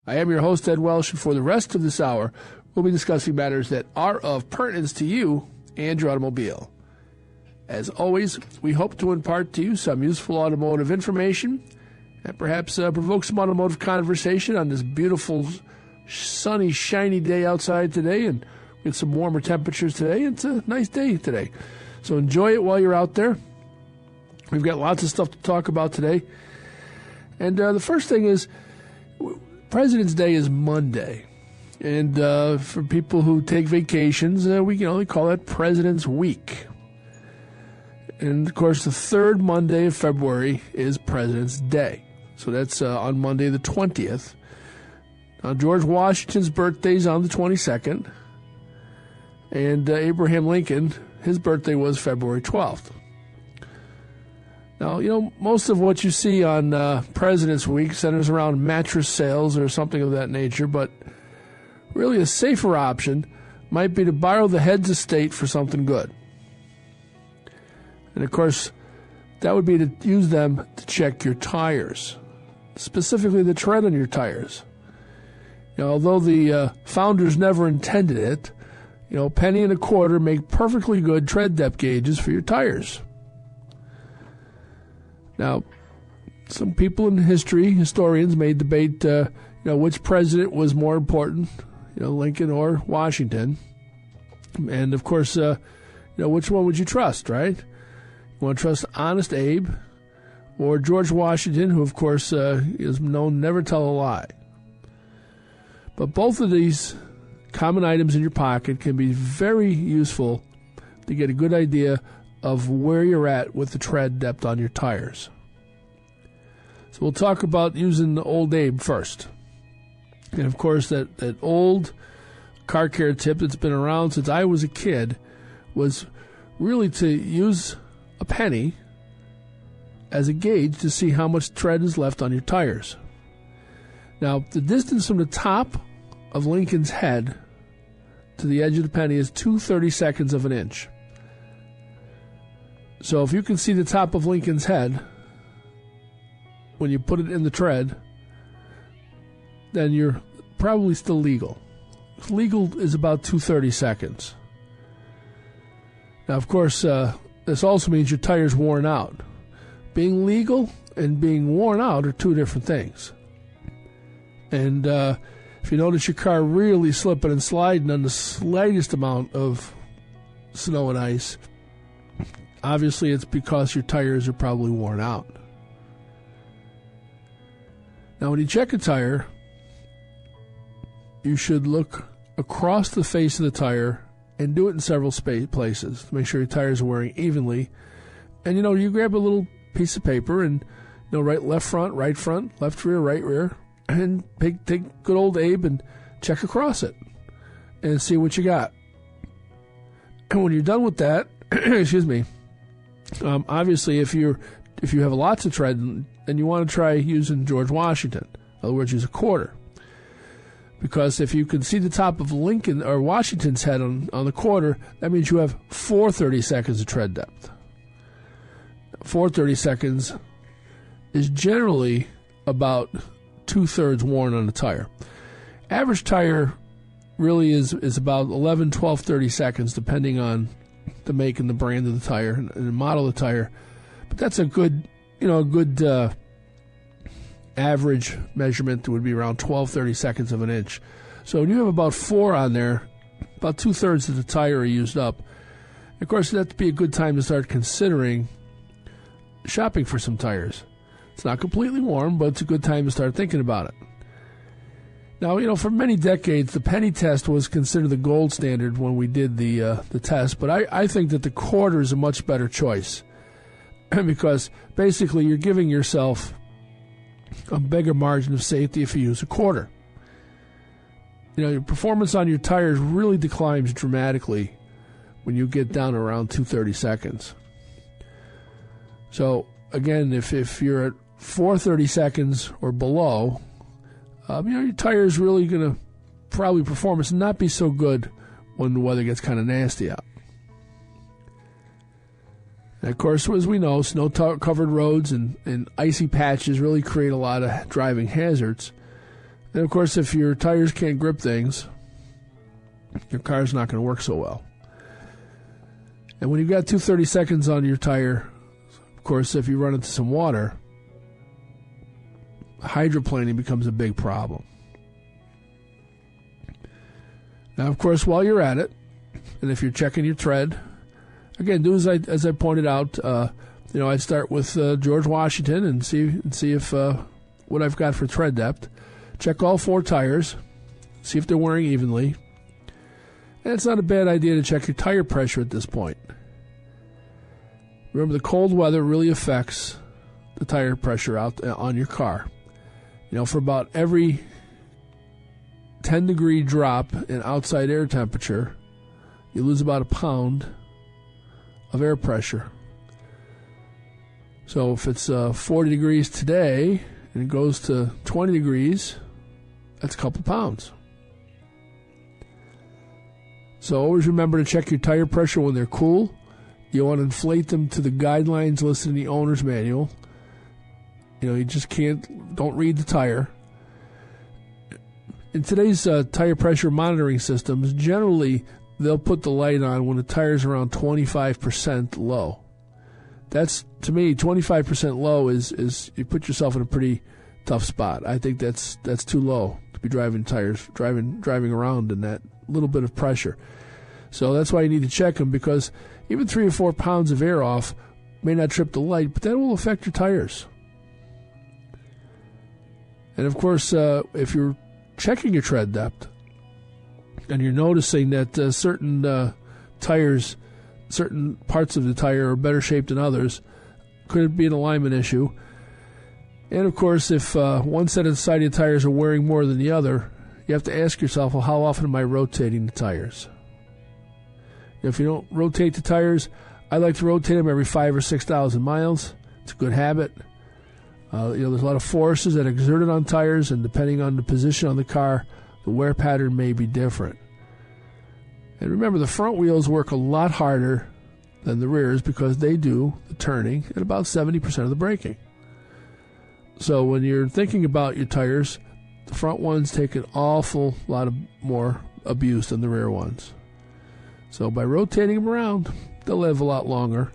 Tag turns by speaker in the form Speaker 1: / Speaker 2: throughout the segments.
Speaker 1: I am your host, Ed Welsh, and for the rest of this hour, we'll be discussing matters that are of pertinence to you and your automobile. As always, we hope to impart to you some useful automotive information and perhaps provoke some automotive conversation on this beautiful, sunny, shiny day outside today, and get some warmer temperatures today. It's a nice day today. So enjoy it while you're out there. We've got lots of stuff to talk about today. And the first thing is, President's Day is Monday. And for people who take vacations, we can only call that President's Week. And, of course, the third Monday of February is President's Day. So that's on Monday the 20th. Now, George Washington's birthday is on the 22nd. And Abraham Lincoln, his birthday was February 12th. Now, most of what you see on President's Week centers around mattress sales or something of that nature, but really a safer option might be to borrow the head's estate for something good. And, of course, that would be to use them to check your tires, specifically the tread on your tires. Although the founders never intended it, penny and a quarter make perfectly good tread depth gauges for your tires. Now, some people in history, historians, may debate, which president was more important, Lincoln or Washington. And, of course, which one would you trust, right? You want to trust Honest Abe or George Washington, who, of course, is known never tell a lie. But both of these common items in your pocket can be very useful to get a good idea of where you're at with the tread depth on your tires. So we'll talk about using the Old Abe first. And, of course, that old car care tip that's been around since I was a kid was really to use a penny as a gauge to see how much tread is left on your tires. Now, the distance from the top of Lincoln's head to the edge of the penny is 2/32 of an inch. So if you can see the top of Lincoln's head when you put it in the tread, then you're probably still legal. Legal is about 2/32. Now, of course, this also means your tire's worn out. Being legal and being worn out are two different things. And if you notice your car really slipping and sliding on the slightest amount of snow and ice, obviously it's because your tires are probably worn out. Now, when you check a tire, you should look across the face of the tire and do it in several places to make sure your tires are wearing evenly. And, you grab a little piece of paper and, write left front, left rear, right rear, and take good old Abe and check across it and see what you got. And when you're done with that, excuse me, obviously if you have lots of tread, then you want to try using George Washington. In other words, use a quarter. Because if you can see the top of Lincoln or Washington's head on the quarter, that means you have 4/32 of tread depth. 4/32 is generally about 2/3 worn on a tire. Average tire really is about 11, 12, 30 depending on the make and the brand of the tire and the model of the tire. But that's a good, average measurement would be around 12, 30 of an inch. So when you have about 4 on there, about 2/3 of the tire are used up. Of course, that'd be a good time to start considering shopping for some tires. It's not completely warm, but it's a good time to start thinking about it. Now, for many decades, the penny test was considered the gold standard when we did the test, but I think that the quarter is a much better choice because basically you're giving yourself a bigger margin of safety if you use a quarter. Your performance on your tires really declines dramatically when you get down around 2/32. So, again, if you're at 4/32 or below, your tire is really going to probably performance not be so good when the weather gets kind of nasty out. And of course, as we know, snow-covered roads and icy patches really create a lot of driving hazards. And, of course, if your tires can't grip things, your car's not going to work so well. And when you've got 230 seconds on your tire, of course, if you run into some water, hydroplaning becomes a big problem. Now, of course, while you're at it, and if you're checking your tread, again, do as I pointed out. I'd start with George Washington and see if what I've got for tread depth. Check all 4 tires, see if they're wearing evenly. And it's not a bad idea to check your tire pressure at this point. Remember, the cold weather really affects the tire pressure out on your car. For about every 10-degree drop in outside air temperature, you lose about a pound of air pressure. So if it's 40 degrees today and it goes to 20 degrees, that's a couple pounds. So always remember to check your tire pressure when they're cool. You want to inflate them to the guidelines listed in the owner's manual. You just don't read the tire. In today's tire pressure monitoring systems, generally they'll put the light on when the tire's around 25% low. That's, to me, 25% low is you put yourself in a pretty tough spot. I think that's too low to be driving around in that little bit of pressure. So that's why you need to check them, because even 3 or 4 pounds of air off may not trip the light, but that will affect your tires. And of course, if you're checking your tread depth and you're noticing that certain tires, certain parts of the tire are better shaped than others, could it be an alignment issue? And of course, if one set of side of the tires are wearing more than the other, you have to ask yourself, well, how often am I rotating the tires? If you don't rotate the tires, I like to rotate them every 5,000 or 6,000 miles. It's a good habit. There's a lot of forces that are exerted on tires, and depending on the position on the car, the wear pattern may be different. And remember, the front wheels work a lot harder than the rears because they do the turning and about 70% of the braking. So when you're thinking about your tires, the front ones take an awful lot of more abuse than the rear ones. So by rotating them around, they'll live a lot longer.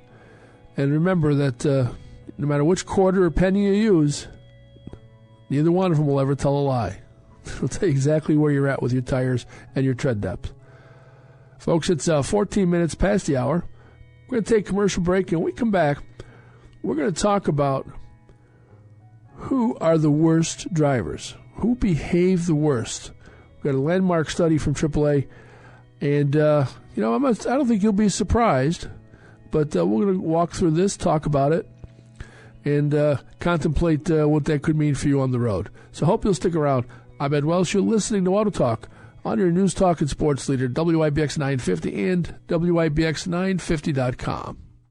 Speaker 1: And remember that no matter which quarter or penny you use, neither one of them will ever tell a lie. They'll tell you exactly where you're at with your tires and your tread depth. Folks, it's 14 minutes past the hour. We're going to take a commercial break, and when we come back, we're going to talk about who are the worst drivers, who behave the worst. We've got a landmark study from AAA, and I don't think you'll be surprised, but we're going to walk through this, talk about it, and contemplate what that could mean for you on the road. So hope you'll stick around. I'm Ed Welsh. You're listening to Auto Talk on your News Talk and Sports Leader, WIBX 950 and WIBX950.com.